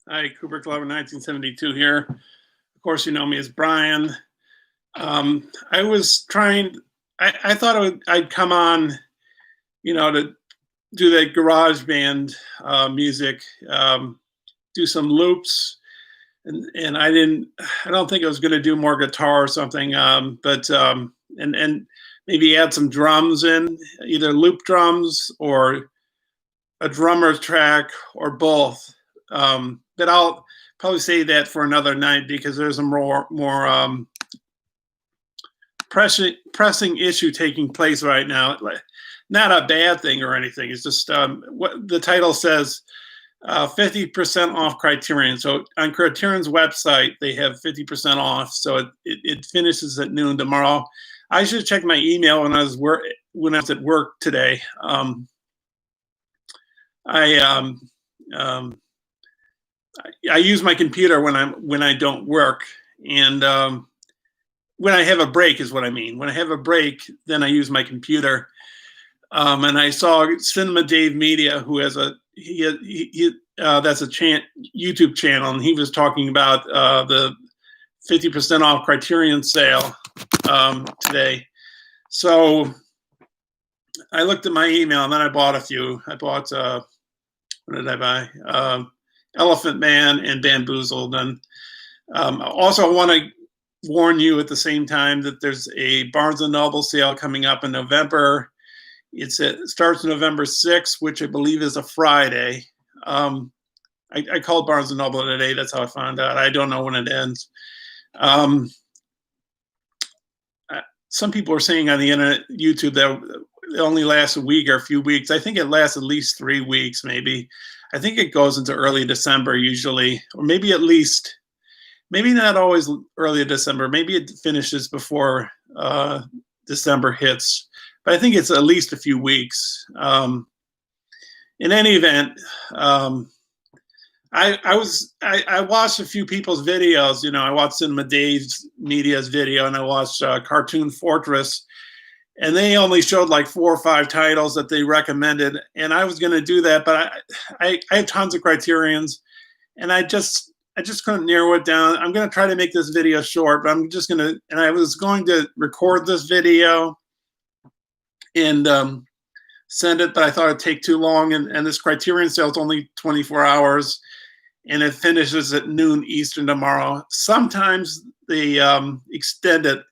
Hi, Kubrick Lover 1972 here. Of course, you know me as Brian. I was trying, I thought I'd come on, to do that garage band music, do some loops. And I don't think I was going to do more guitar or something, and maybe add some drums in, either loop drums or a drummer track or both. But I'll probably save that for another night because there's a more pressing issue taking place right now. Not a bad thing or anything. It's just what the title says, 50% off Criterion. So on Criterion's website, they have 50% off. So it finishes at noon tomorrow. I should check my email when I was at work today. I use my computer when I don't work, and when I have a break is what I mean. When I have a break, then I use my computer. And I saw Cinema Dave Media, who has that's a YouTube channel, and he was talking about the 50% off Criterion sale today. So I looked at my email, and then I bought a few. I bought what did I buy? Elephant Man and Bamboozled. And also I want to warn you at the same time that there's a Barnes & Noble sale coming up in November. It starts November 6th, which I believe is a Friday. I called Barnes & Noble today. That's how I found out. I don't know when it ends. Some people are saying on the internet, YouTube, that it only lasts a week or a few weeks. I think it lasts at least 3 weeks, maybe. I think it goes into early December usually, or maybe at least, maybe not always early December. Maybe it finishes before December hits, but I think it's at least a few weeks. In any event, I watched a few people's videos. I watched Cinema Dave Media's video, and I watched Cartoon Fortress. And they only showed like 4 or 5 titles that they recommended. And I was going to do that, but I have tons of Criterions, and I just couldn't narrow it down. I'm going to try to make this video short, but I'm just going to, and I was going to record this video and send it, but I thought it'd take too long. And this Criterion sale is only 24 hours, and it finishes at noon Eastern tomorrow. Sometimes they extend it,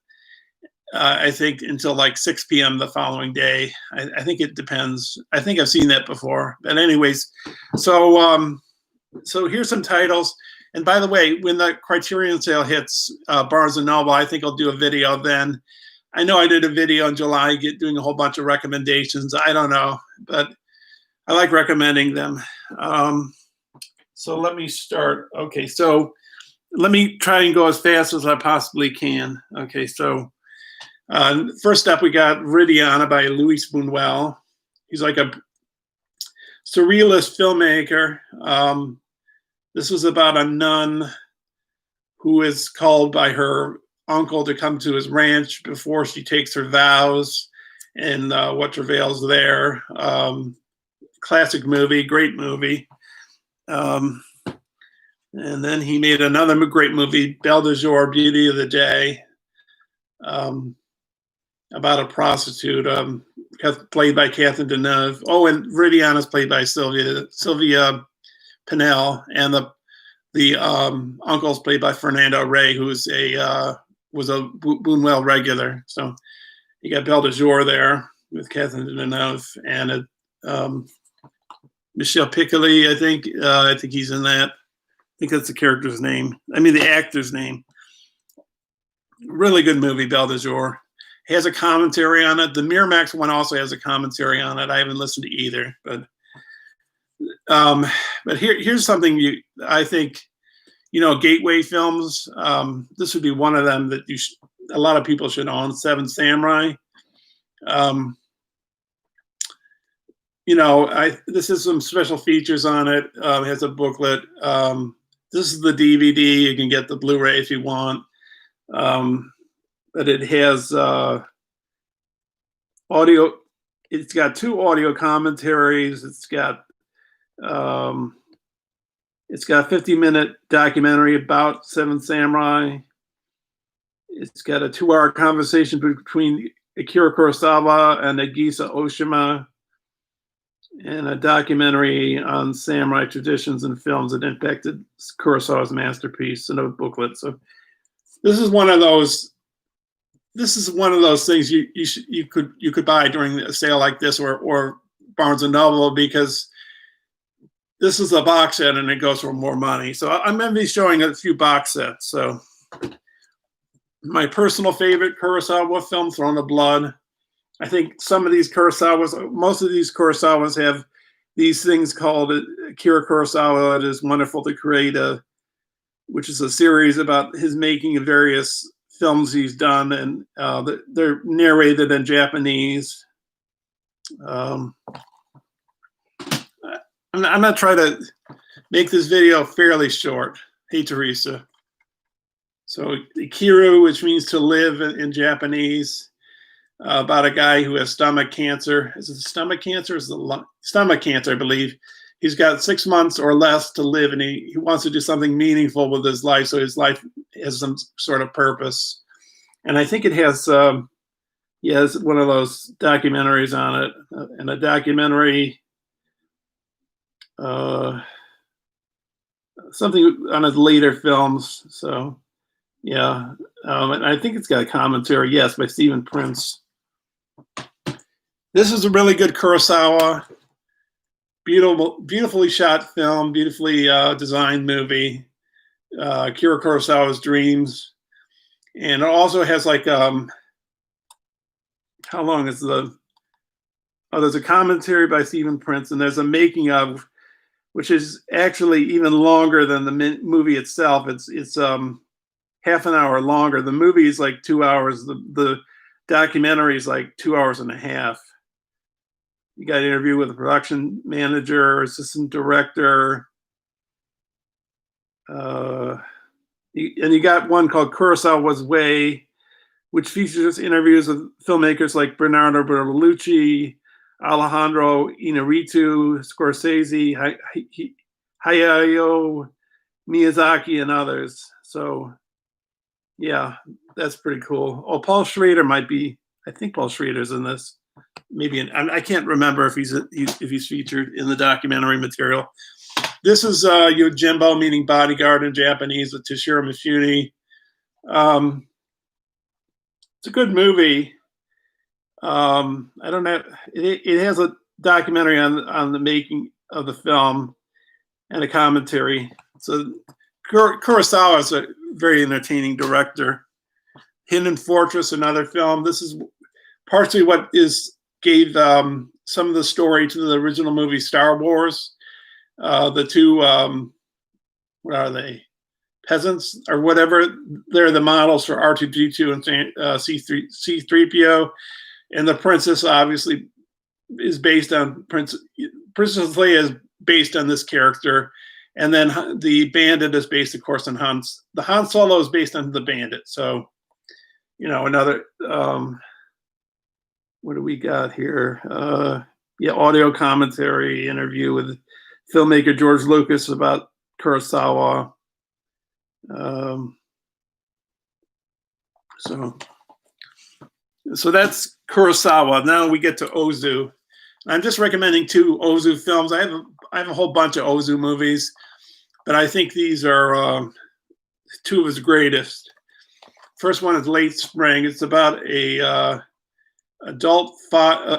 I think, until like 6 p.m. the following day. I think it depends. I think I've seen that before. But anyways, so here's some titles. And by the way, when the Criterion sale hits Barnes & Noble, I think I'll do a video then. I know I did a video in July doing a whole bunch of recommendations. I don't know, but I like recommending them. So let me start. Okay, so let me try and go as fast as I possibly can. Okay, so first up, we got Viridiana by Luis Buñuel. He's like a surrealist filmmaker. This was about a nun who is called by her uncle to come to his ranch before she takes her vows, and what travails there. Classic movie, great movie. And then he made another great movie, Belle de Jour, Beauty of the Day, about a prostitute, played by Catherine Deneuve. Oh, and Viridiana is played by Sylvia Pinel, and the uncle's played by Fernando Rey, who was a Buñuel regular. So you got Belle de Jour there with Catherine Deneuve, and Michel Piccoli, I think he's in that. I think that's the character's name. I mean, the actor's name. Really good movie, Belle de Jour. Has a commentary on it. The Miramax one also has a commentary on it. I haven't listened to either, but here's something I think, gateway films. This would be one of them that a lot of people should own. Seven Samurai. This is some special features on it. It has a booklet. This is the DVD. You can get the Blu-ray if you want. But it has audio. It's got 2 audio commentaries. It's got It's got a 50-minute documentary about Seven Samurai. It's got a 2-hour conversation between Akira Kurosawa and Nagisa Oshima, and a documentary on samurai traditions and films that impacted Kurosawa's masterpiece, and a booklet. So this is one of those. This is one of those things you could buy during a sale like this, or Barnes and Noble, because this is a box set and it goes for more money. So I'm going to be showing a few box sets. So my personal favorite Kurosawa film, Throne of Blood. I think some of these Kurosawas, most of these Kurosawas have these things called Akira Kurosawa. It is wonderful to create which is a series about his making of various films he's done, and they're narrated in Japanese. I'm going to try to make this video fairly short. Hey, Teresa. So Ikiru, which means to live in Japanese, about a guy who has stomach cancer. Is it stomach cancer? Is it stomach cancer, I believe. He's got 6 months or less to live, and he wants to do something meaningful with his life, so his life has some sort of purpose. And I think it has, he has one of those documentaries on it, and a documentary, something on his later films. So, yeah. And I think it's got a commentary, yes, by Stephen Prince. This is a really good Kurosawa. Beautifully shot film, beautifully designed movie. Akira Kurosawa's dreams. And it also has like, how long is there's a commentary by Stephen Prince, and there's a making of, which is actually even longer than the movie itself. It's half an hour longer. The movie is like 2 hours. The documentary is like 2 hours and a half. You got an interview with the production manager, assistant director. And you got one called Kurosawa's Way, which features interviews with filmmakers like Bernardo Bertolucci, Alejandro Inarritu, Scorsese, Hayao Miyazaki, and others. So, yeah, that's pretty cool. Oh, Paul Schrader might be. I think Paul Schrader's in this. Maybe I can't remember if he's featured in the documentary material. This is Yojimbo, meaning bodyguard in Japanese, with Toshiro Mifune. It's a good movie. I don't know. It has a documentary on the making of the film and a commentary. So Kurosawa is a very entertaining director. Hidden Fortress, another film. This is partially what gave some of the story to the original movie Star Wars. The two, what are they? Peasants or whatever. They're the models for R2-D2 and C3PO. And the princess obviously is based on Princess Leia is based on this character. And then the bandit is based, of course, on the Han Solo is based on the bandit. So, another, what do we got here? Audio commentary, interview with filmmaker George Lucas about Kurosawa. So that's Kurosawa. Now we get to Ozu. I'm just recommending 2 Ozu films. I have a whole bunch of Ozu movies, but I think these are 2 of his greatest. First one is Late Spring. It's about a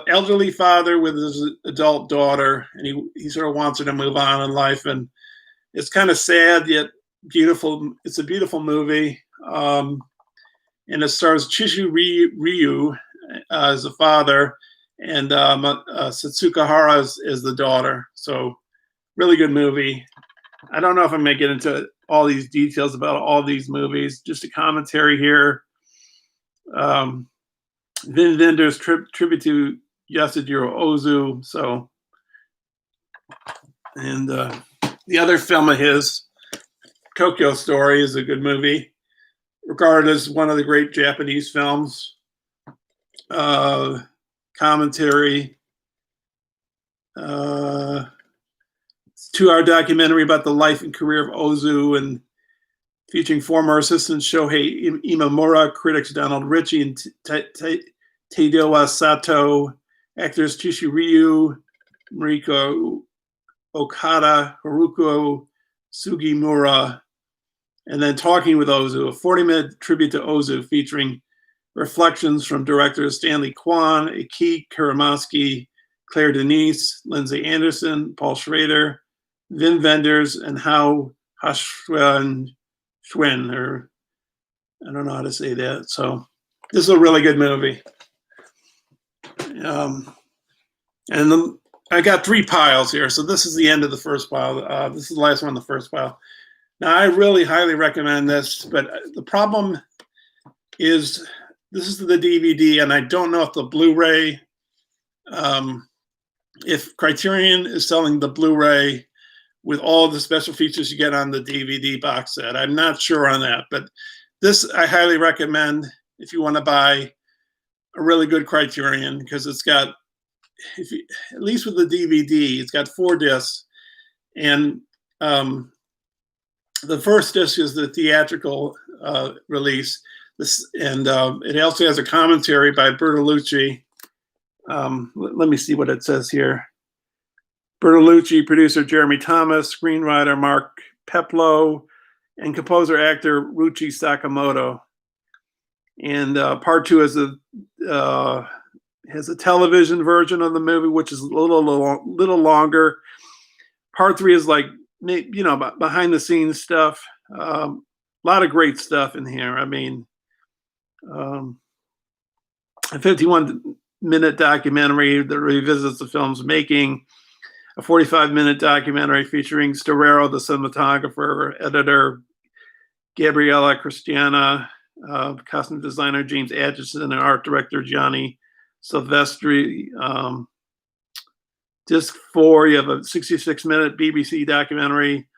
elderly father with his adult daughter, and he sort of wants her to move on in life, and it's kind of sad yet beautiful. It's a beautiful movie, and it stars Chishu Ryu as the father, and Satsuka Hara is the daughter. So, really good movie. I don't know if I'm going to get into all these details about all these movies. Just a commentary here. Vin Vinder's tribute to Yasujiro Ozu. So, and the other film of his, Tokyo Story, is a good movie, regarded as one of the great Japanese films. Commentary. 2-hour documentary about the life and career of Ozu, and featuring former assistant Shohei Imamura, critics Donald Ritchie and Tadao Sato, actors Chishiryu, Mariko Okada, Haruko Sugimura, and then Talking with Ozu, a 40-minute tribute to Ozu featuring reflections from directors Stanley Kwan, Aki Kaurismäki, Claire Denis, Lindsay Anderson, Paul Schrader, Wim Wenders, and Hao Schwen, or I don't know how to say that. So this is a really good movie. I got 3 piles here. So this is the end of the first pile. This is the last one in the first pile. Now, I really highly recommend this, but the problem is this is the DVD, and I don't know if the Blu-ray, if Criterion is selling the Blu-ray with all the special features you get on the DVD box set. I'm not sure on that, but this I highly recommend if you want to buy a really good Criterion, because it's got, at least with the DVD, it's got 4 discs, and the first disc is the theatrical release. And it also has a commentary by Bertolucci. Let me see what it says here. Bertolucci, producer Jeremy Thomas, screenwriter Mark Peplow, and composer-actor Ruchi Sakamoto. And part 2 is has a television version of the movie, which is a little longer. Part 3 is like, behind the scenes stuff. A lot of great stuff in here. I mean, a 51-minute documentary that revisits the film's making, a 45-minute documentary featuring Storaro, the cinematographer, editor Gabriella Christiana, costume designer James Atchison, and art director Gianni Silvestri. Disc 4, you have a 66-minute BBC documentary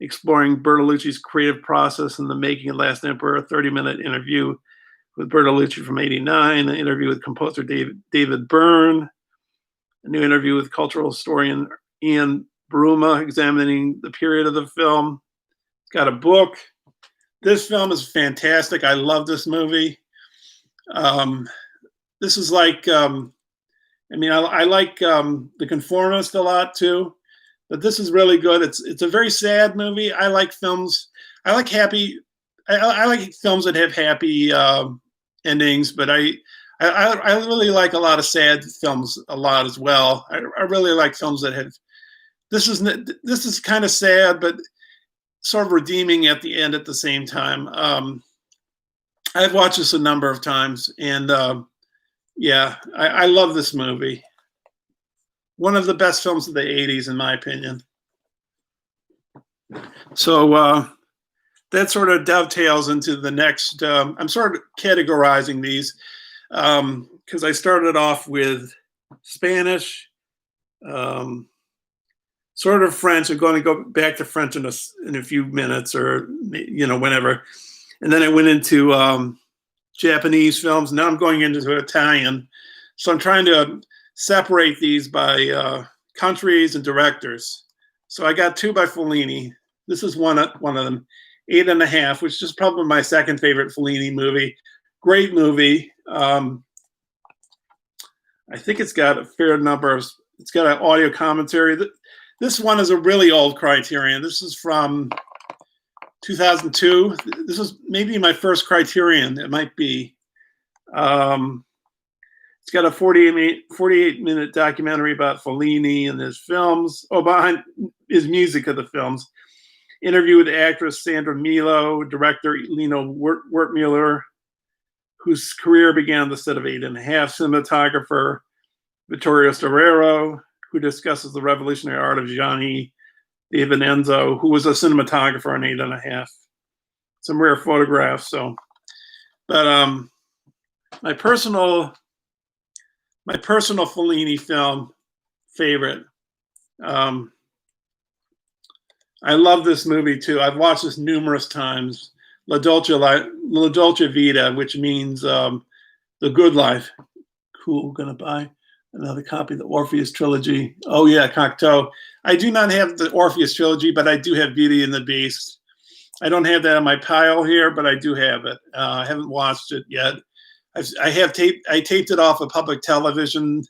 exploring Bertolucci's creative process in the making of Last Emperor, a 30-minute interview with Bertolucci from '89, an interview with composer David Byrne, a new interview with cultural historian Ian Bruma examining the period of the film. It's got a book. This film is fantastic. I love this movie. This is like, I like The Conformist a lot too, but this is really good. It's a very sad movie. I like films. I like films that have happy endings, but I really like a lot of sad films a lot as well. I really like films that have. This is kind of sad, but sort of redeeming at the end at the same time. I've watched this a number of times, and I love this movie. One of the best films of the 80s, in my opinion. So that sort of dovetails into the next. I'm sort of categorizing these because I started off with Spanish, sort of French. I'm going to go back to French in a few minutes, or whenever. And then I went into Japanese films. Now I'm going into Italian. So I'm trying to separate these by countries and directors. So I got 2 by Fellini. This is one of them, 8.5, which is probably my second favorite Fellini movie. Great movie. I think it's got a fair number of. It's got an audio commentary. This one is a really old Criterion. This is from 2002. This is maybe my first Criterion. It might be. It's got a 48-minute documentary about Fellini and his films. Behind his music of the films. Interview with actress Sandra Milo, director Lino Wertmuller, whose career began on the set of 8.5. Cinematographer Vittorio Storaro, who discusses the revolutionary art of Gianni Di Vincenzo, who was a cinematographer on 8.5. Some rare photographs. But my personal Fellini film favorite. I love this movie too. I've watched this numerous times. La Dolce Vita, which means The Good Life. Cool, gonna buy another copy of the Orpheus trilogy. Oh yeah, Cocteau. I do not have the Orpheus trilogy, but I do have Beauty and the Beast. I don't have that on my pile here, but I do have it. I haven't watched it yet. I taped it off of public television,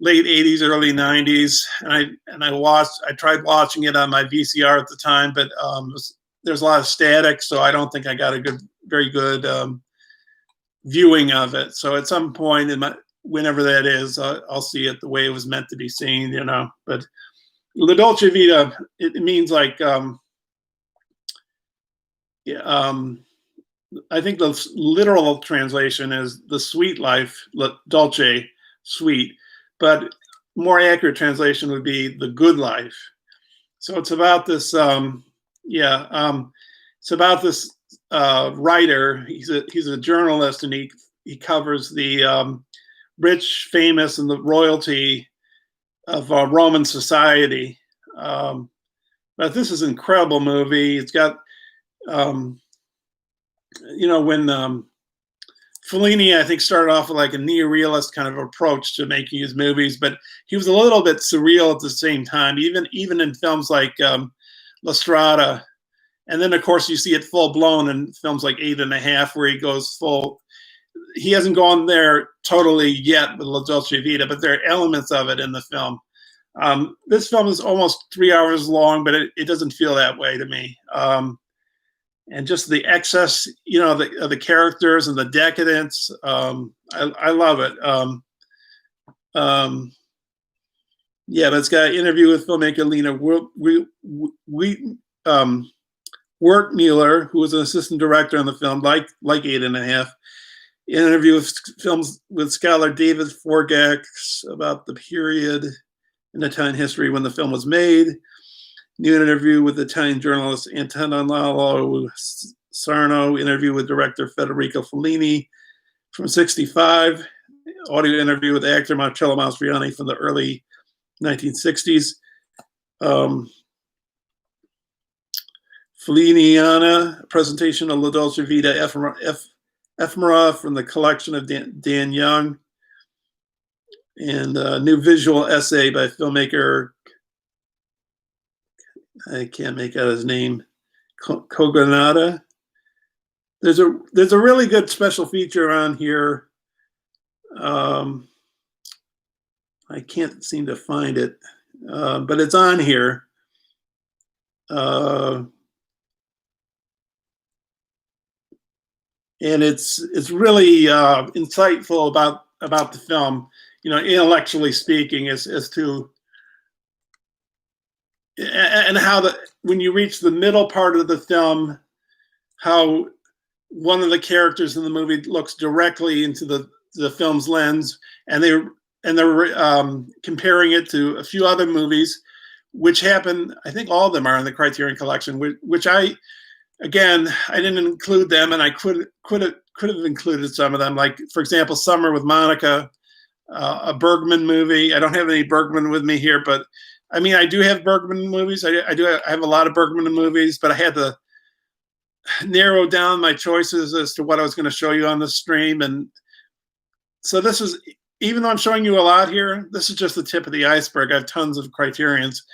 late 80s, early 90s, and I tried watching it on my VCR at the time, but there's a lot of static, so I don't think I got a very good viewing of it. So at some point whenever that is, I'll see it the way it was meant to be seen, you know. But La Dolce Vita, it means like, I think the literal translation is the sweet life, dolce, sweet, but more accurate translation would be the good life. So it's about this, it's about this writer. He's a journalist, and he covers the rich, famous, and the royalty of Roman society. But this is an incredible movie. It's got, you know, when Fellini, I think, started off with like a neorealist kind of approach to making his movies, but he was a little bit surreal at the same time, even in films like La Strada. And then, of course, you see it full blown in films like 8½, where he goes full. He hasn't gone there totally yet with La Dolce Vita, but there are elements of it in the film. This film is almost 3 hours long, but it doesn't feel that way to me. And just the excess, you know, the characters and the decadence. I love it. But it's got an interview with filmmaker Lena Wertmuller, who was an assistant director on the film, like 8½. Interview with scholar David Forgax about the period in Italian history when the film was made. New interview with Italian journalist Antonio Sarno. Interview with director Federico Fellini from '65. Audio interview with actor Marcello Mastroianni from the early 1960s. Felliniana, presentation of La Dolce Vita ephemera from the collection of Dan Young. And a new visual essay by filmmaker, I can't make out his name, Kogonada. There's a really good special feature on here. I can't seem to find it, but it's on here. And it's really insightful about the film, you know, intellectually speaking, as to, and how when you reach the middle part of the film, how one of the characters in the movie looks directly into the film's lens, and they're comparing it to a few other movies, which happen. I think all of them are in the Criterion collection, which I didn't include them, and I could have included some of them. Like, for example, Summer with Monica, a Bergman movie. I don't have any Bergman with me here, but I mean, I do have Bergman movies. I have a lot of Bergman movies, but I had to narrow down my choices as to what I was going to show you on the stream. And so this is, even though I'm showing you a lot here, this is just the tip of the iceberg. I have tons of Criterions.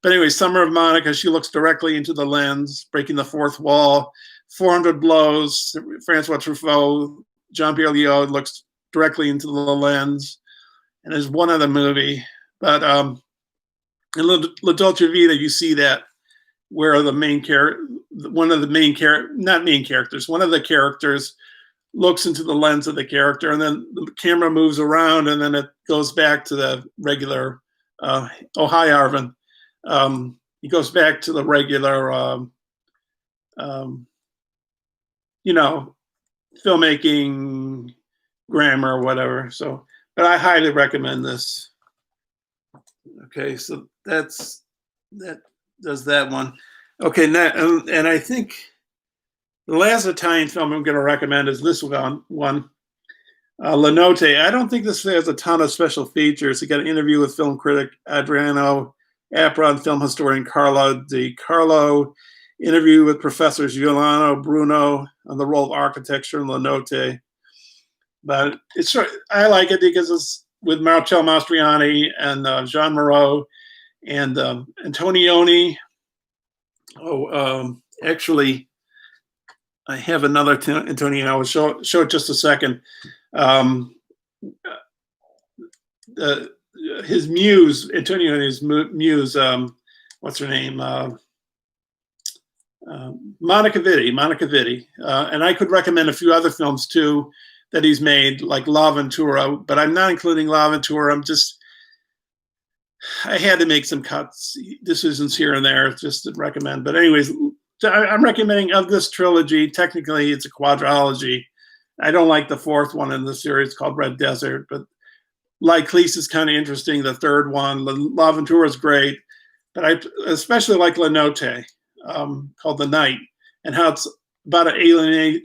But anyway, Summer of Monica, she looks directly into the lens, breaking the fourth wall. 400 Blows, Francois Truffaut, Jean-Pierre Léaud looks directly into the lens. And there's one other movie. But in La Dolce Vita, you see that where the main character, one of the characters looks into the lens of the character, and then the camera moves around, and then it goes back to the regular, oh, hi, Arvin. He goes back to the regular, you know, filmmaking grammar or whatever. So, but I highly recommend this. Okay, so that does that one. Okay, now, and I think the last Italian film I'm going to recommend is this one, La Notte. I don't think this has a ton of special features. He got an interview with film critic Adriano Apra, film historian Carlo Di Carlo, interview with professors Giuliano Bruno on the role of architecture in La Notte. But I like it because it's with Marcello Mastroianni and Jean Moreau, And Antonioni. Actually, I have another Antonioni. I will show it just a second. His muse, Antonioni's muse. What's her name? Monica Vitti. And I could recommend a few other films too that he's made, like La Ventura, but I'm not including La Ventura. I had to make some cuts, decisions here and there just to recommend. But anyways, I'm recommending of this trilogy. Technically, it's a quadrilogy. I don't like the fourth one in the series called Red Desert, but like Cleese is kind of interesting. The third one, La Ventura, is great, but I especially like La Notte, called The Night, and how it's about an alien,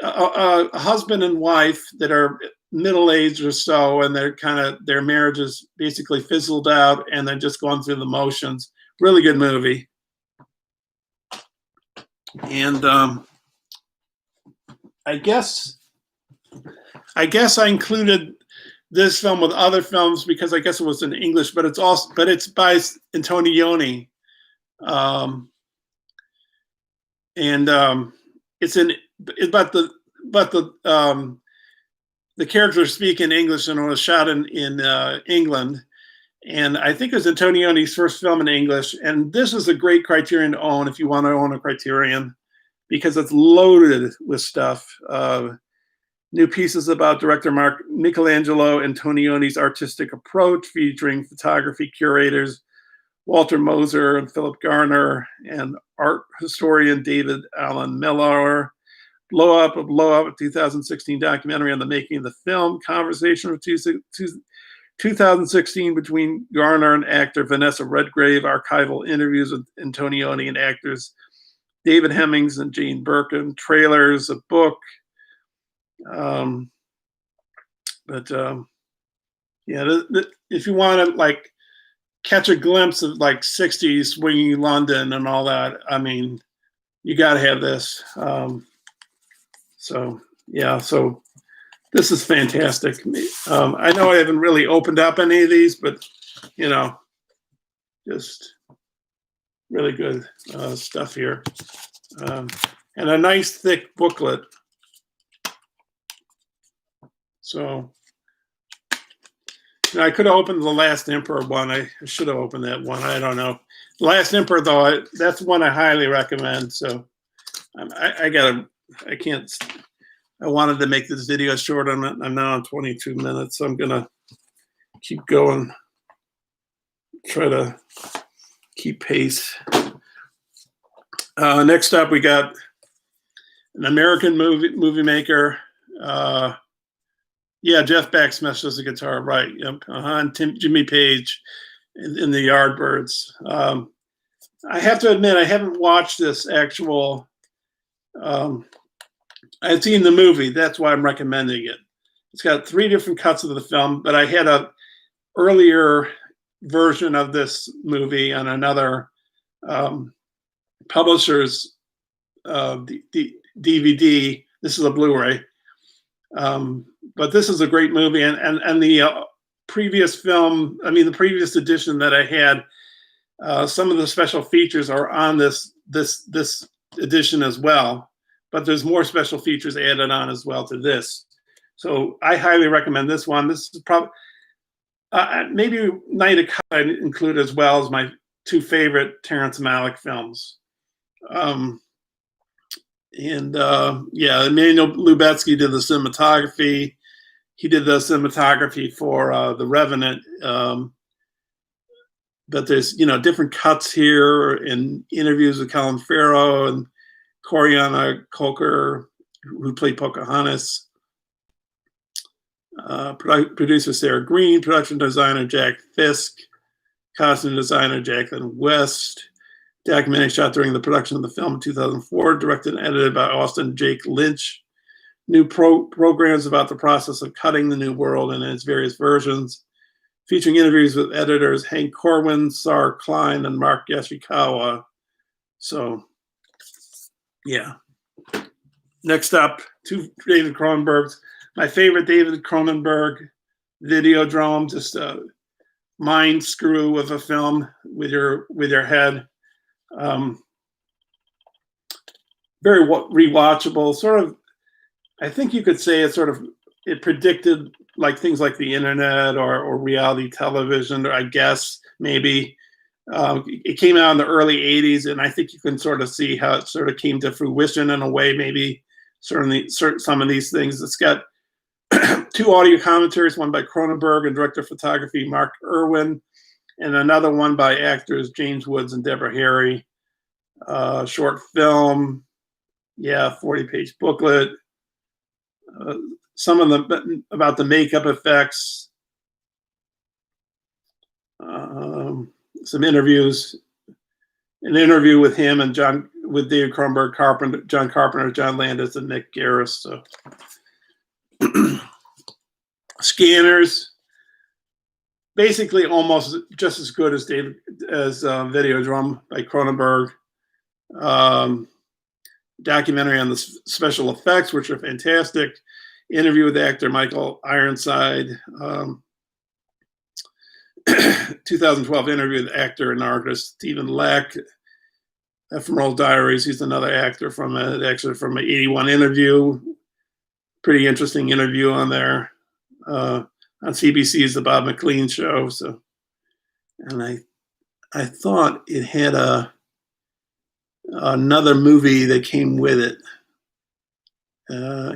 a husband and wife that are middle-aged or so, and their marriage is basically fizzled out, and they're just going through the motions. Really good movie. And I guess I included this film with other films because I guess it was in English, but it's by Antonioni, the characters speak in English, and it was shot in England. And I think it was Antonioni's first film in English. And this is a great Criterion to own if you want to own a Criterion, because it's loaded with stuff. New pieces about director Michelangelo Antonioni's artistic approach, featuring photography curators Walter Moser and Philip Garner, and art historian David Allen Miller. Blow Up, a 2016 documentary on the making of the film. Conversation of 2016 between Garner and actor Vanessa Redgrave. Archival interviews with Antonioni and actors David Hemmings and Jane Birkin. Trailers, a book. If you want to like catch a glimpse of like 60s swinging London and all that, I mean, you got to have this. So this is fantastic. I know I haven't really opened up any of these, but just really good stuff here. And a nice thick booklet. So I could have opened the Last Emperor one. I should have opened that one. I don't know. The Last Emperor, though, that's one I highly recommend. So I wanted to make this video short. I'm now on 22 minutes, so I'm gonna keep going. Try to keep pace. Next up, we got an American movie maker. Jeff Beck does the guitar, right? Yep. And Jimmy Page in the Yardbirds. I have to admit, I haven't watched this actual. I've seen the movie. That's why I'm recommending it. It's got 3 different cuts of the film, but I had a earlier version of this movie on another publisher's DVD. This is a Blu-ray. But this is a great movie, and the previous film, the previous edition that I had, some of the special features are on this edition as well, but there's more special features added on as well to this. So I highly recommend this one. This is probably maybe Night of Cut I include as well as my 2 favorite Terrence Malick films. Emmanuel Lubezki did the cinematography. He did the cinematography for The Revenant. But there's, different cuts here and interviews with Colin Farrell and Coriana Coker, who played Pocahontas. Producer Sarah Green, production designer Jack Fisk, costume designer Jacqueline West. Documentary shot during the production of the film in 2004, directed and edited by Austin Jake Lynch. New programs about the process of cutting the New World and its various versions, featuring interviews with editors Hank Corwin, Sar Klein, and Mark Yashikawa. So, yeah. Next up, 2 David Cronenbergs. My favorite David Cronenberg Videodrome, just mind screw of a film with your head. Very rewatchable. Sort of, I think you could say it predicted like things like the internet or reality television, or I guess maybe. It came out in the early 80s, and I think you can sort of see how it sort of came to fruition in a way, maybe certainly some of these things. It's got two audio commentaries, one by Cronenberg and director of photography Mark Irwin, and another one by actors James Woods and Deborah Harry. Short film, 40-page booklet. Some of them about the makeup effects. Some interviews, an interview with him and with David Cronenberg, John Carpenter, John Landis, and Nick Garris. So. Scanners, basically almost just as good as Videodrome by Cronenberg. Documentary on the special effects, which are fantastic. Interview with actor Michael Ironside. 2012 interview with actor and artist Stephen Leck. Ephemeral Diaries. He's another actor from an 81 interview. Pretty interesting interview on there. On CBC's The Bob McLean Show. So, and I thought it had another movie that came with it.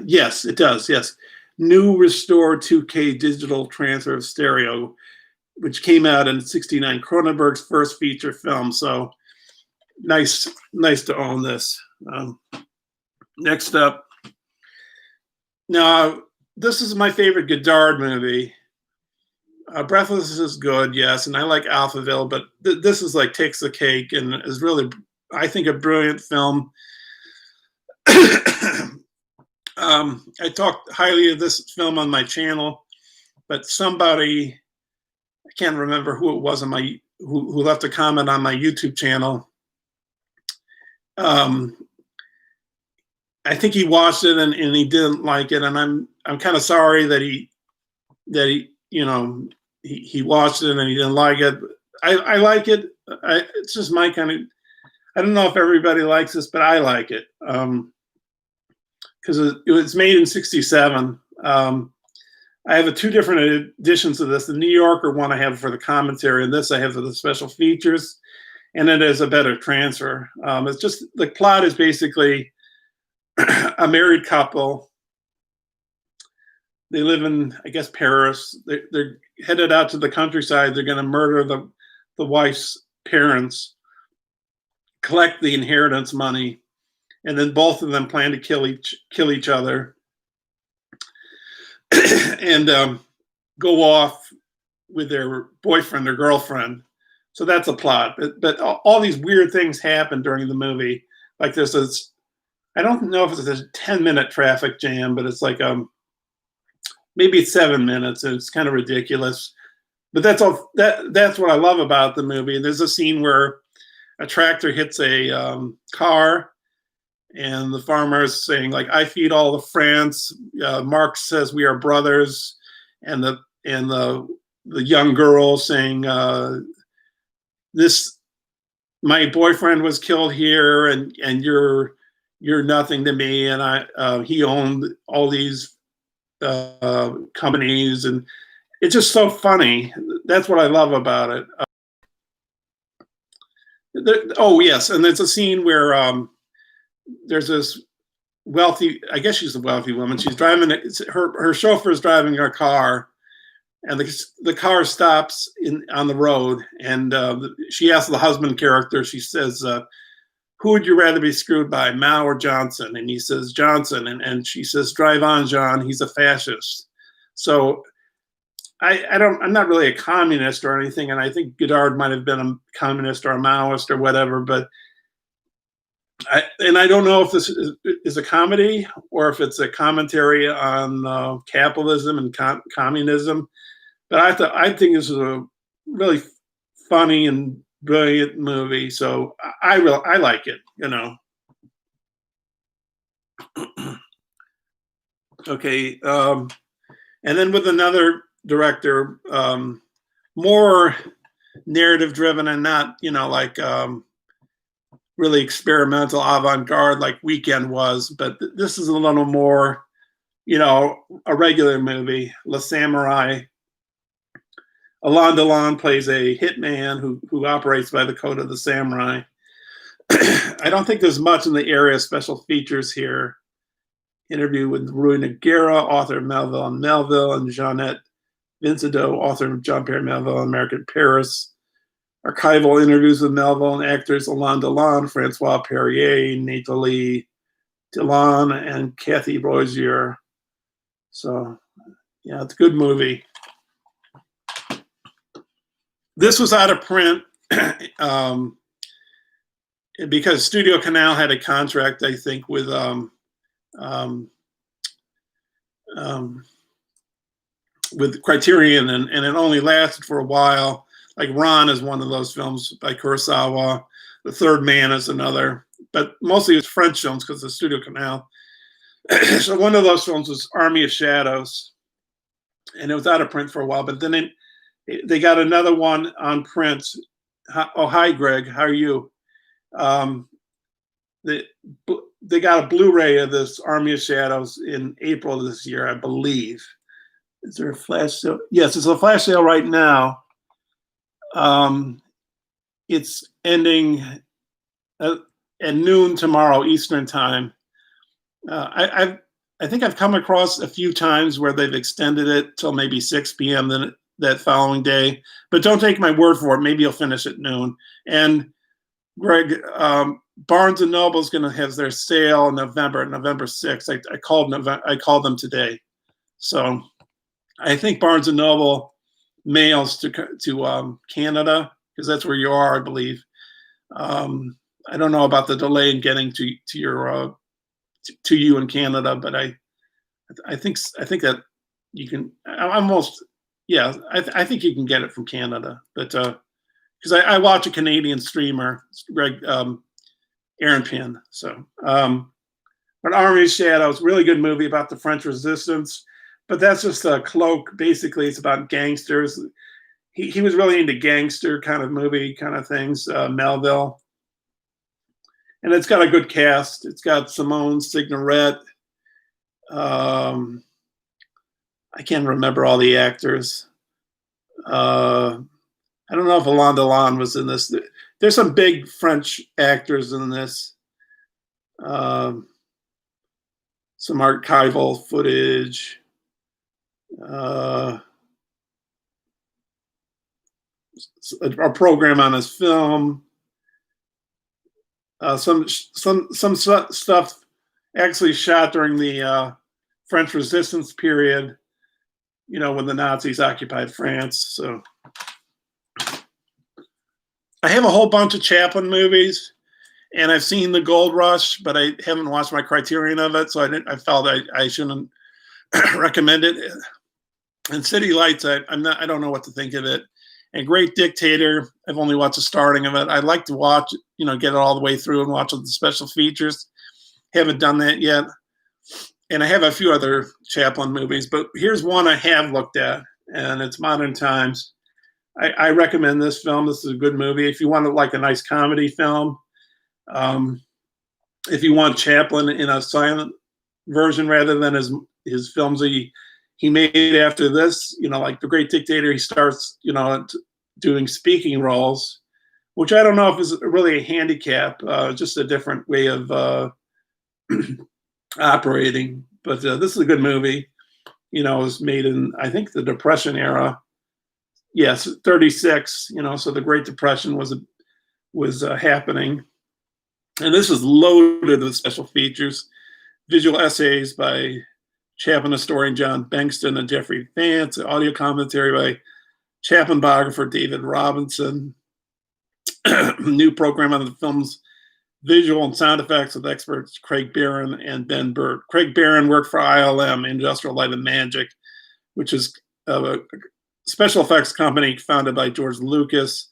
Yes, it does. Yes, new restored 2K digital transfer of stereo, which came out in '69. Cronenberg's first feature film. So nice to own this. Next up. Now, this is my favorite Godard movie. Breathless is good, yes, and I like Alphaville, but this is like takes the cake and is really, I think, a brilliant film. I talked highly of this film on my channel, but somebody, I can't remember who it was on who left a comment on my YouTube channel. I think he watched it and he didn't like it, and I'm kind of sorry that he he watched it and he didn't like it. I like it. It's just my kind of. I don't know if everybody likes this, but I like it because it was made in '67. I have two different editions of this. The New Yorker one I have for the commentary, and this I have for the special features, and it is a better transfer. It's just the plot is basically a married couple. They live in, I guess, Paris. They're headed out to the countryside. They're going to murder the wife's parents, collect the inheritance money, and then both of them plan to kill each other and go off with their boyfriend or girlfriend. So that's a plot. But all these weird things happen during the movie. Like there's this, I don't know if it's a 10-minute traffic jam, but it's like maybe it's 7 minutes, and it's kind of ridiculous. But that's all. That's what I love about the movie. And there's a scene where a tractor hits a car, and the farmer is saying, like, "I feed all of France." Mark says, "We are brothers," and the young girl saying, "This, my boyfriend was killed here, and you're nothing to me." And he owned all these companies, and it's just so funny. That's what I love about it. Oh yes, and there's a scene where there's this wealthy, I guess she's a wealthy woman. She's driving, her chauffeur is driving her car, and the car stops on the road, and she asks the husband character, she says, "Who would you rather be screwed by, Mao or Johnson?" And he says, "Johnson." And she says, "Drive on, John. He's a fascist." So I'm not really a communist or anything, and I think Godard might have been a communist or a Maoist or whatever, but I don't know if this is a comedy or if it's a commentary on capitalism and communism. But I think this is a really funny and brilliant movie, so I like it, Okay, and then with another director, more narrative driven and not, like really experimental avant-garde like Weekend was, but this is a little more, a regular movie. Le Samurai. Alain Delon plays a hitman who operates by the code of the samurai. I don't think there's much in the area of special features here. Interview with Rui Nogueira, author of Melville and Melville, and Jeanette Vincento, author of Jean-Pierre Melville, American Paris. Archival interviews with Melville and actors Alain Delon, Francois Perrier, Nathalie Delon, and Kathy Rozier. So, yeah, it's a good movie. This was out of print because Studio Canal had a contract, I think, with Criterion, and it only lasted for a while. Like Ron is one of those films by Kurosawa. The Third Man is another, but mostly it's French films because of the Studio Canal. So one of those films was Army of Shadows, and it was out of print for a while, but then they got another one on print. Oh, hi, Greg. How are you? They got a Blu-ray of this Army of Shadows in April of this year, I believe. Is there a flash sale? Yes, it's a flash sale right now. It's ending at noon tomorrow Eastern time. I think I've come across a few times where they've extended it till maybe 6 p.m. that following day, but don't take my word for it. Maybe you'll finish at noon. And Greg, Barnes and Noble is going to have their sale in November 6th. I called them today, so I think Barnes and Noble mails to Canada because that's where you are, I believe. I don't know about the delay in getting to your to you in Canada, but I think that you can almost, yeah, I think you can get it from Canada, but because I watch a Canadian streamer, Greg Aaron Pin. So, but Army of Shadows, really good movie about the French Resistance, but that's just a cloak. Basically, it's about gangsters. He was really into gangster kind of movie kind of things, Melville. And it's got a good cast. It's got Simone Signoret. I can't remember all the actors. I don't know if Alain Delon was in this. There's some big French actors in this. Some archival footage. A program on his film. Some stuff actually shot during the French Resistance period, when the Nazis occupied France. So I have a whole bunch of Chaplin movies, and I've seen The Gold Rush, but I haven't watched my Criterion of it, so I felt I shouldn't recommend it. And City Lights, I don't know what to think of it. And Great Dictator, I've only watched the starting of it. I'd like to watch, get it all the way through and watch the special features. Haven't done that yet. And I have a few other Chaplin movies, but here's one I have looked at, and it's Modern Times. I recommend this film. This is a good movie. If you want like a nice comedy film, if you want Chaplin in a silent version rather than his films he made after this, like The Great Dictator, he starts, doing speaking roles, which I don't know if is really a handicap, just a different way of operating. But this is a good movie. It was made in, I think, the Depression era. Yes, 36, so the Great Depression was happening. And this is loaded with special features, visual essays by Chaplin historian John Bengston and Jeffrey Vance, audio commentary by Chaplin biographer David Robinson, new program on the film's visual and sound effects with experts Craig Barron and Ben Burt. Craig Barron worked for ILM, Industrial Light and Magic, which is a special effects company founded by George Lucas.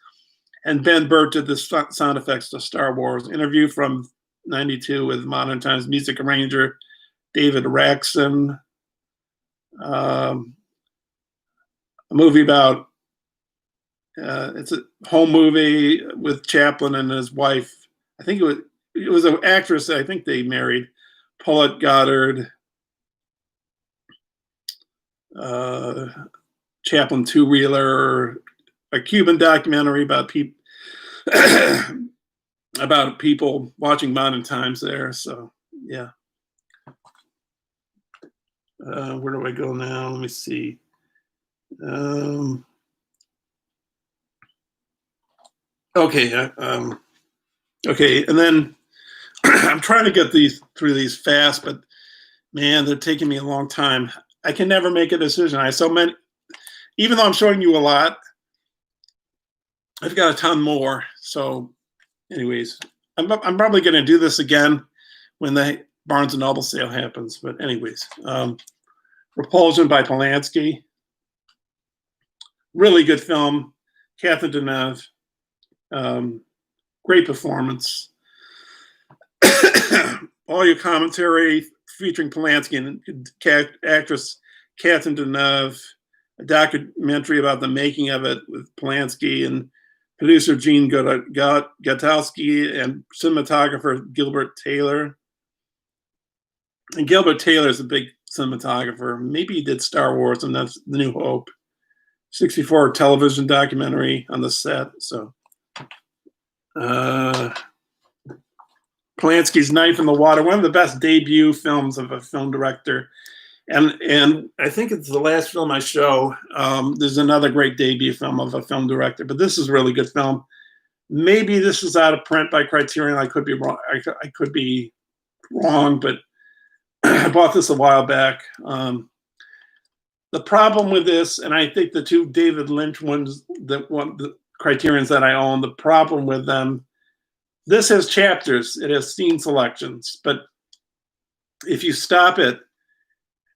And Ben Burt did the sound effects to Star Wars. Interview from 92 with Modern Times music arranger David Raxon. A movie about It's a home movie with Chaplin and his wife. I think it was an actress. I think they married, Paulette Goddard. Chaplin two-reeler, a Cuban documentary about people about people watching Modern Times there. So yeah. Where do I go now? Let me see. Okay. Okay, and then I'm trying to get through these fast, but man, they're taking me a long time. I can never make a decision. I have so many, even though I'm showing you a lot, I've got a ton more. So, anyways, I'm probably going to do this again when the Barnes and Noble sale happens. But anyways, Repulsion by Polanski, really good film. Catherine Deneuve, great performance. Audio commentary featuring Polanski and actress Catherine Deneuve, a documentary about the making of it with Polanski and producer Gene Gutowski and cinematographer Gilbert Taylor. And Gilbert Taylor is a big cinematographer. Maybe he did Star Wars and that's The New Hope. 64 television documentary on the set. So Polanski's Knife in the Water, one of the best debut films of a film director. And I think it's the last film I show. There's another great debut film of a film director, but this is a really good film. Maybe this is out of print by Criterion. I could be wrong. I could be wrong, but I bought this a while back. The problem with this, and I think the two David Lynch ones, the Criterions that I own, the problem with them, this has chapters, it has scene selections, but if you stop it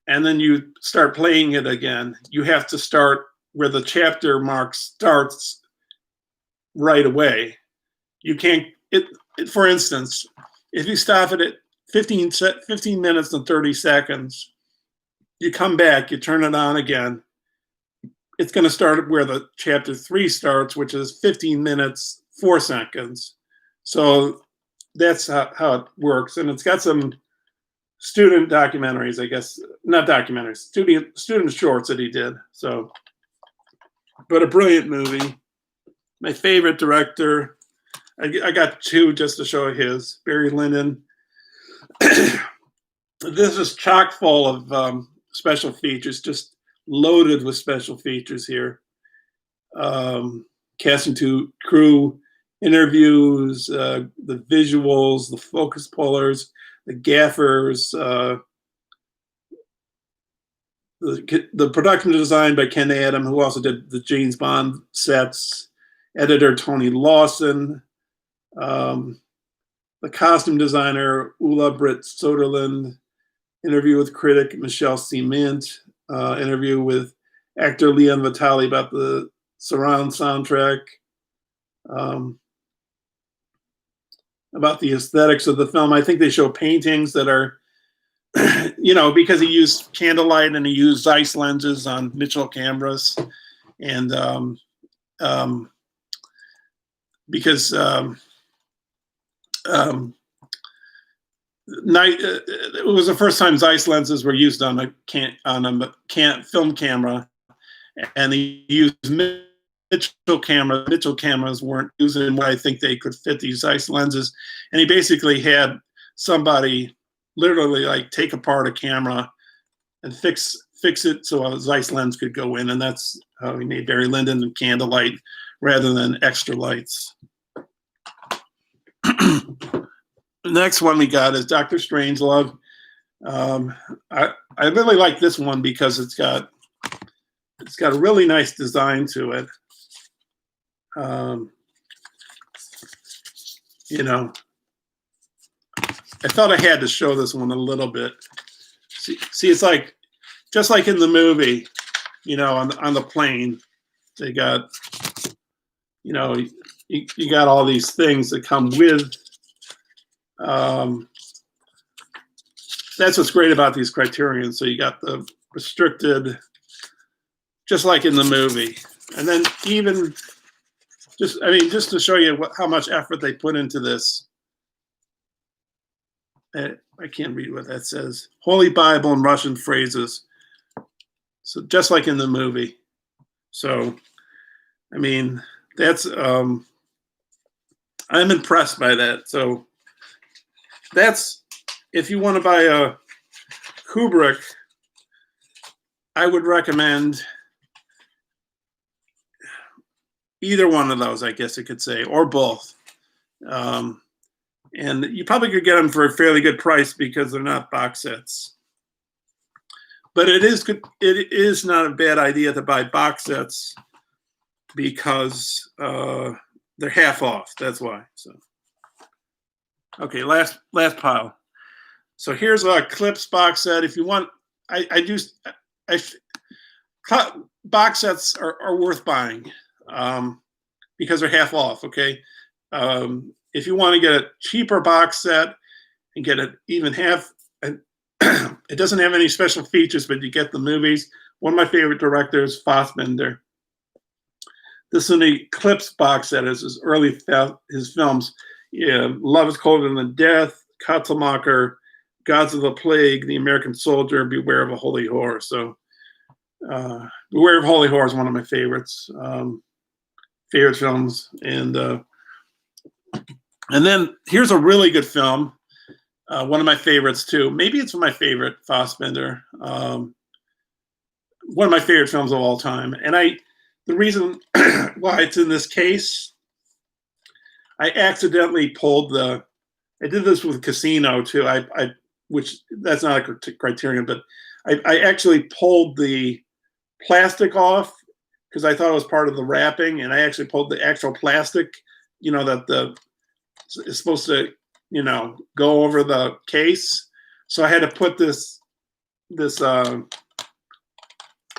and then you start playing it again, you have to start where the chapter mark starts right away. You can't, for instance, if you stop it at 15 minutes and 30 seconds, you come back, you turn it on again, it's going to start where the chapter 3 starts, which is 15 minutes, 4 seconds. So that's how it works. And it's got some student documentaries, I guess, not documentaries, student shorts that he did. So, but a brilliant movie. My favorite director, I got two just to show his, Barry Lyndon. This is chock full of special features, just loaded with special features here. Casting to crew, interviews, the visuals, the focus pullers, the gaffers, the production design by Ken Adam, who also did the James Bond sets, editor Tony Lawson, the costume designer Ulla Britt Soderlund, interview with critic Michelle C. Mint, interview with actor Leon Vitali about the surround soundtrack, about the aesthetics of the film. I think they show paintings that are, because he used candlelight and he used Zeiss lenses on Mitchell cameras. And because it was the first time Zeiss lenses were used on a film camera, and he used Mitchell cameras. Mitchell cameras weren't using what I think they could fit these Zeiss lenses, and he basically had somebody literally like take apart a camera and fix it so a Zeiss lens could go in, and that's how he made Barry Lyndon and candlelight rather than extra lights. The next one we got is Dr. Strangelove. I really like this one because it's got a really nice design to it. I thought I had to show this one a little bit. See, it's like just like in the movie, on the plane, they got, you got all these things that come with. That's what's great about these Criterions. So you got the restricted, just like in the movie, and then even just to show you how much effort they put into this. I can't read what that says. Holy Bible in Russian phrases. So just like in the movie. So, I mean, that's, I'm impressed by that. So that's, if you want to buy a Kubrick, I would recommend either one of those, I guess you could say, or both. And you probably could get them for a fairly good price because they're not box sets. But it is good. It is not a bad idea to buy box sets because they're half off. That's why. So, okay, last pile. So here's a Clips box set. If you want, box sets are worth buying because they're half off. Okay. If you want to get a cheaper box set and get it even half, it doesn't have any special features, but you get the movies. One of my favorite directors, Fassbinder. This is an Eclipse box set. Is his early his films. Yeah, Love is Colder Than Death, Katzelmacher, Gods of the Plague, The American Soldier, Beware of a Holy Whore. So, Beware of Holy Whore is one of my favorites. Favorite films, and then here's a really good film, one of my favorites too. Maybe it's my favorite, Fassbinder. One of my favorite films of all time. And the reason why it's in this case, I accidentally pulled I did this with Casino too. Which that's not a Criterion, but I actually pulled the plastic off because I thought it was part of the wrapping, and I actually pulled the actual plastic, that it's supposed to, go over the case. So I had to put this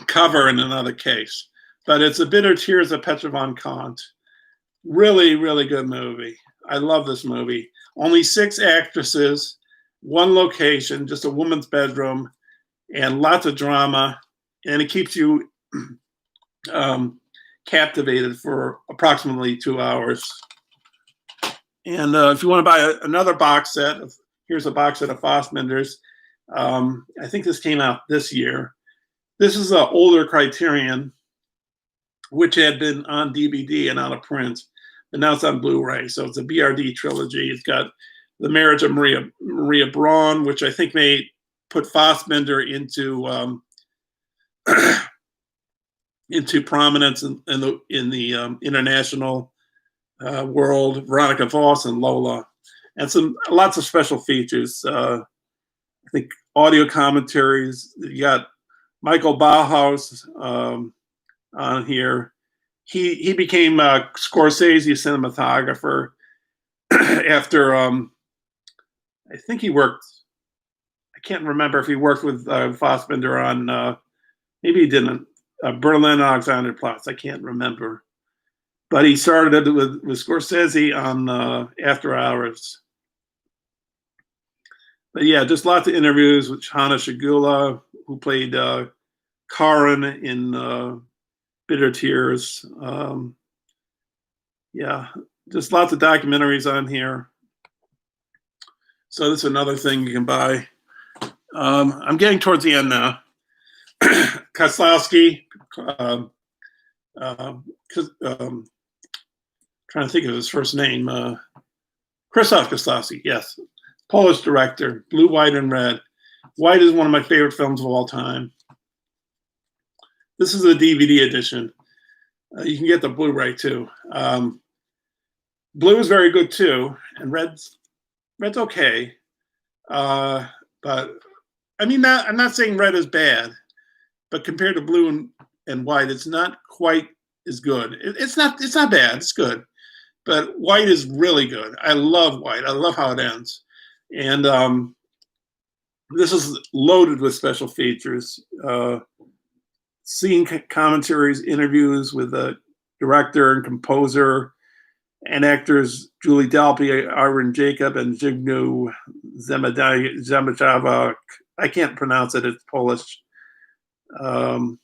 cover in another case. But it's A Bitter Tears of Petra von Kant. Really, really good movie. I love this movie. Only 6 actresses, 1 location, just a woman's bedroom, and lots of drama. And it keeps you captivated for approximately 2 hours. And if you want to buy another box set, here's a box set of Fassbinder's. I think this came out this year. This is an older Criterion, which had been on DVD and out of print, but now it's on Blu-ray. So it's a BRD trilogy. It's got The Marriage of Maria Braun, which I think may put Fassbinder into prominence in the international world. Veronica Voss and Lola, and lots of special features. I think audio commentaries. You got Michael Bauhaus on here. He became a Scorsese cinematographer after I think he worked. I can't remember if he worked with Fassbinder on. Maybe he didn't. Berlin Alexanderplatz. I can't remember. But he started with Scorsese on After Hours. But yeah, just lots of interviews with Hanna Shigula, who played Karin in Bitter Tears. Yeah, just lots of documentaries on here. So this is another thing you can buy. I'm getting towards the end now. Kieślowski, trying to think of his first name. Krzysztof Kieślowski, yes. Polish director, Blue, White, and Red. White is one of my favorite films of all time. This is a DVD edition. You can get the Blu-ray too. Blue is very good too, and Red's okay. But I mean, I'm not saying Red is bad, but compared to Blue and White, it's not quite as good. It's not bad. It's good, but White is really good. I love White. I love how it ends, and this is loaded with special features. Scene commentaries, interviews with the director and composer, and actors Julie Delpy, Aaron Jacob, and Zbigniew Zemachava. I can't pronounce it. It's Polish. And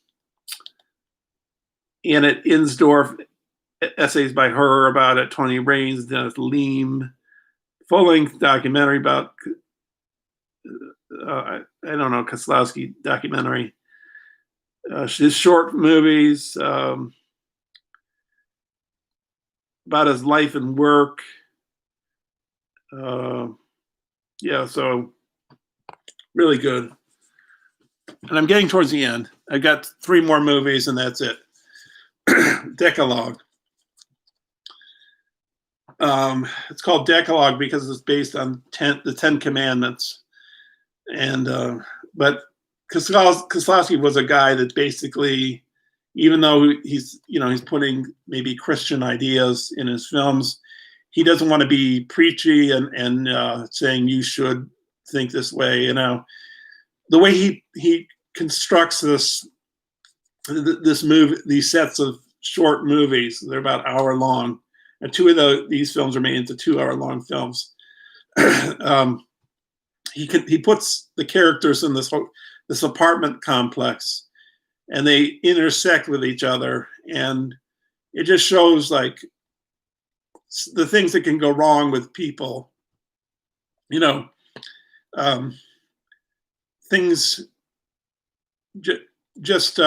at Insdorf, essays by her about it. Tony Raines, Dennis Leem, full-length documentary about I don't know, Kieślowski documentary. His short movies about his life and work. Yeah, so really good. And I'm getting towards the end. I got 3 more movies and that's it. Decalogue. It's called Decalogue because it's based on the 10 Commandments. And but Kieślowski was a guy that basically, even though he's putting maybe Christian ideas in his films, he doesn't want to be preachy and saying you should think this way. The way he constructs this movie, these sets of short movies, they're about an hour long, and 2 of these films are made into 2-hour-long films. He puts the characters in this apartment complex, and they intersect with each other, and it just shows like the things that can go wrong with people. Things just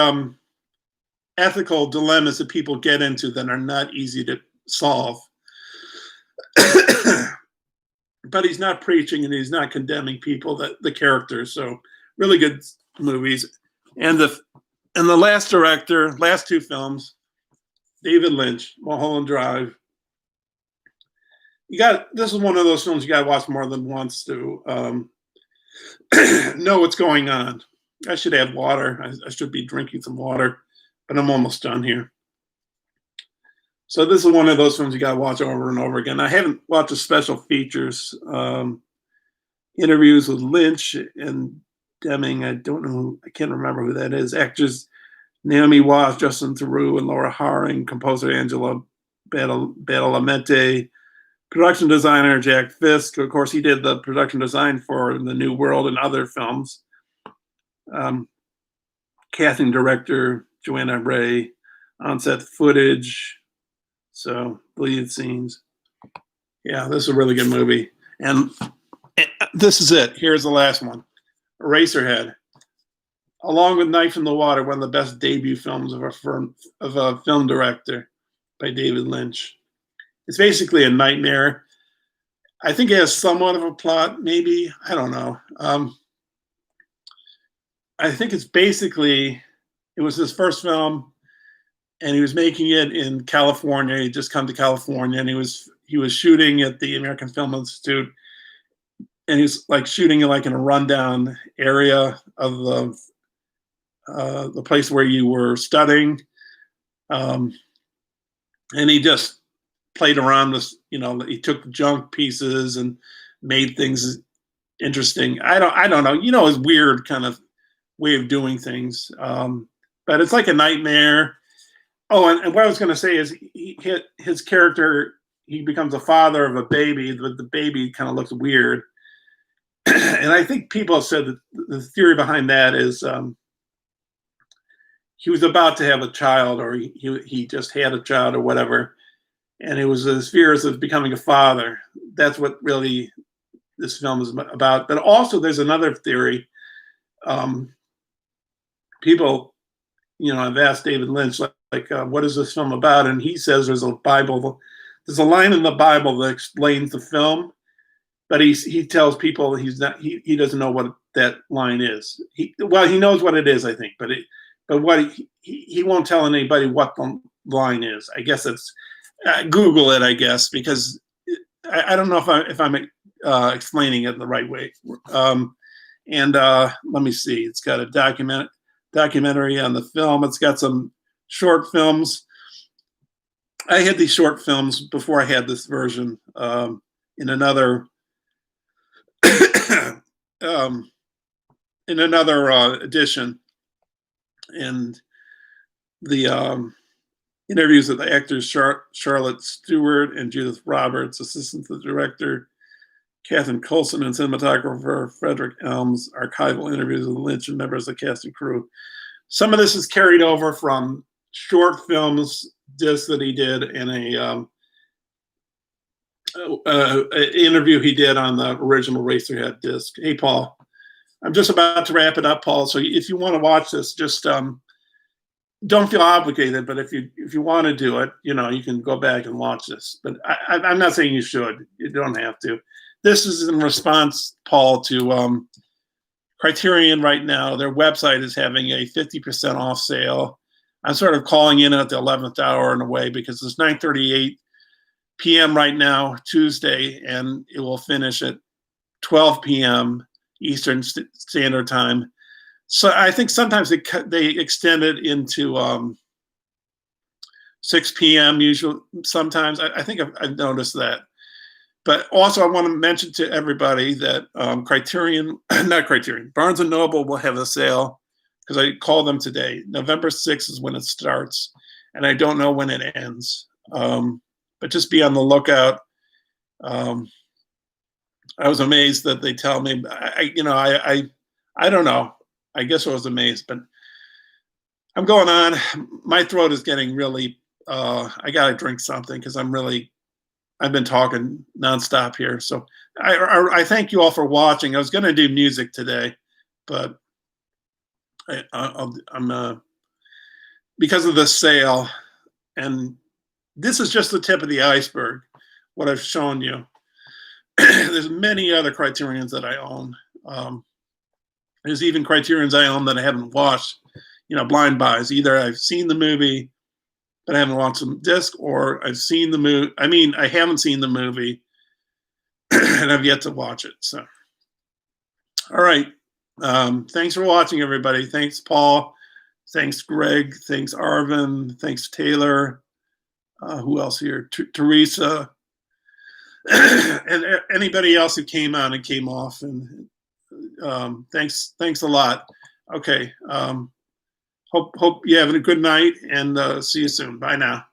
ethical dilemmas that people get into that are not easy to solve. But he's not preaching and he's not condemning people, the characters. So really good movies. And the last director, last 2 films, David Lynch, Mulholland Drive. This is one of those films you got to watch more than once to know what's going on. I should have water. I should be drinking some water, but I'm almost done here. So this is one of those films you got to watch over and over again. I haven't watched the special features, interviews with Lynch and Deming. I can't remember who that is. Actors Naomi Watts, Justin Theroux, and Laura Haring. Composer Angela Badalamenti. Production designer Jack Fisk. Of course, he did the production design for The New World and other films. Casting director Joanna Ray. On-set footage. So, deleted scenes. Yeah, this is a really good movie. And this is it. Here's the last one. Eraserhead. Along with Knife in the Water, one of the best debut films of a film director by David Lynch. It's basically a nightmare. I think it has somewhat of a plot, maybe. I don't know. I think it was his first film, and he was making it in California. He'd just come to California, and he was shooting at the American Film Institute, and he was like shooting in a rundown area of the place where you were studying, and he just played around with, he took junk pieces and made things interesting. I don't know, his weird kind of way of doing things, but it's like a nightmare. Oh, and what I was going to say is his character, he becomes a father of a baby, but the baby kind of looks weird. And I think people have said that the theory behind that is he was about to have a child, or he just had a child or whatever. And it was his fears of becoming a father. That's what really this film is about. But also there's another theory. People, I've asked David Lynch, what is this film about? And he says there's a line in the Bible that explains the film, but he tells people he doesn't know what that line is. He knows what it is, I think, but what he won't tell anybody what the line is. I guess it's Google it, I guess, because I don't know if I'm explaining it the right way. Let me see. It's got a documentary on the film. It's got some short films. I had these short films before I had this version in another edition, and the interviews with the actors Charlotte Stewart and Judith Roberts, assistant to the director Catherine Coulson, and cinematographer Frederick Elms, archival interviews with Lynch and members of the cast and crew. Some of this is carried over from short films disc that he did in a interview he did on the original Racerhead disc. Hey, Paul, I'm just about to wrap it up, Paul. So if you want to watch this, just don't feel obligated. But if you want to do it, you can go back and watch this. But I'm not saying you should. You don't have to. This is in response, Paul, to Criterion right now. Their website is having a 50% off sale. I'm sort of calling in at the 11th hour in a way because it's 9:38 p.m. right now, Tuesday, and it will finish at 12 p.m. Eastern Standard Time. So I think sometimes they extend it into 6 p.m. usually. Sometimes I think I've noticed that. But also I want to mention to everybody that Barnes & Noble will have a sale because I called them today. November 6th is when it starts, and I don't know when it ends. But just be on the lookout. I was amazed that they tell me. I don't know. I guess I was amazed, but I'm going on. My throat is getting really. I gotta drink something because I've been talking nonstop here. So I thank you all for watching. I was going to do music today, but I'm because of the sale, and this is just the tip of the iceberg. What I've shown you. There's many other Criterions that I own. There's even Criterions I own that I haven't watched. Blind buys. Either I've seen the movie, but I haven't watched the disc, or I've seen the movie. I mean, I haven't seen the movie, and I've yet to watch it. So, all right. Thanks for watching, everybody. Thanks, Paul. Thanks, Greg. Thanks, Arvin. Thanks, Taylor. Who else here? Teresa. And anybody else who came on and came off. And thanks a lot. Okay. Hope you have a good night, and see you soon. Bye now.